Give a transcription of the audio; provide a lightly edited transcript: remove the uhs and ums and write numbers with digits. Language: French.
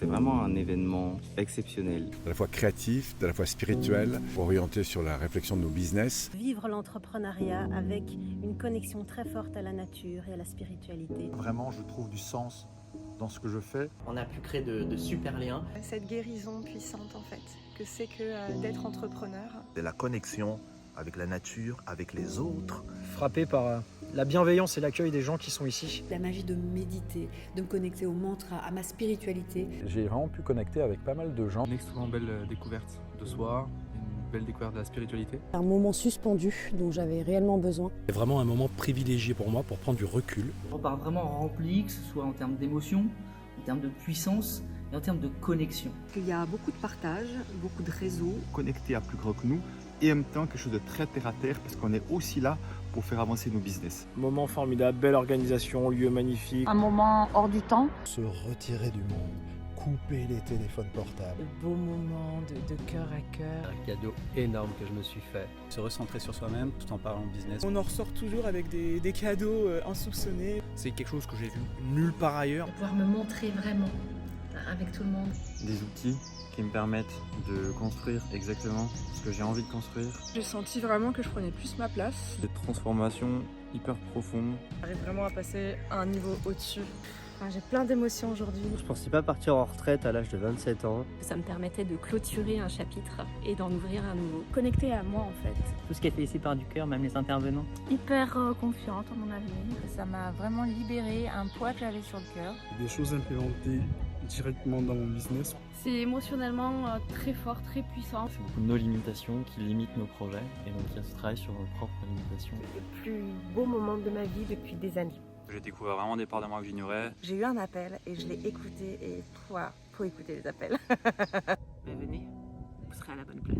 c'est vraiment un événement exceptionnel. À la fois créatif, à la fois spirituel, orienté sur la réflexion de nos business. Vivre l'entrepreneuriat avec une connexion très forte à la nature et à la spiritualité. Vraiment, je trouve du sens dans ce que je fais. On a pu créer de super liens. Cette guérison puissante en fait, que c'est que d'être entrepreneur. C'est la connexion avec la nature, avec les autres. Frappé par la bienveillance et l'accueil des gens qui sont ici. La magie de méditer, de me connecter au mantra, à ma spiritualité. J'ai vraiment pu connecter avec pas mal de gens. Une extrêmement belle découverte de soi, une belle découverte de la spiritualité. Un moment suspendu dont j'avais réellement besoin. C'est vraiment un moment privilégié pour moi pour prendre du recul. On repart vraiment rempli, que ce soit en termes d'émotion, en termes de puissance et en termes de connexion. Il y a beaucoup de partage, beaucoup de réseaux. Connecté à plus gros que nous et en même temps quelque chose de très terre à terre parce qu'on est aussi là pour faire avancer nos business. Moment formidable, belle organisation, lieu magnifique. Un moment hors du temps. Se retirer du monde, couper les téléphones portables. De beaux moments de cœur à cœur. Un cadeau énorme que je me suis fait. Se recentrer sur soi-même tout en parlant business. On en ressort toujours avec des cadeaux insoupçonnés. C'est quelque chose que j'ai vu nulle part ailleurs. De pouvoir me montrer vraiment avec tout le monde. Des outils qui me permettent de construire exactement ce que j'ai envie de construire. J'ai senti vraiment que je prenais plus ma place. Des transformations hyper profondes. J'arrive vraiment à passer à un niveau au-dessus. J'ai plein d'émotions aujourd'hui. Je ne pensais pas partir en retraite à l'âge de 27 ans. Ça me permettait de clôturer un chapitre et d'en ouvrir un nouveau. Connecté à moi en fait. Tout ce qui est fait ici par du cœur, même les intervenants. Hyper confiante en mon avenir. Ça m'a vraiment libéré un poids que j'avais sur le cœur. Des choses implémentées directement dans mon business. C'est émotionnellement très fort, très puissant. C'est beaucoup de nos limitations qui limitent nos projets et donc il y a ce travail sur nos propres limitations. C'est le plus beau moment de ma vie depuis des années. J'ai découvert vraiment des parts de moi que j'ignorais. J'ai eu un appel et je l'ai écouté et faut écouter les appels. Venez, vous serez à la bonne place.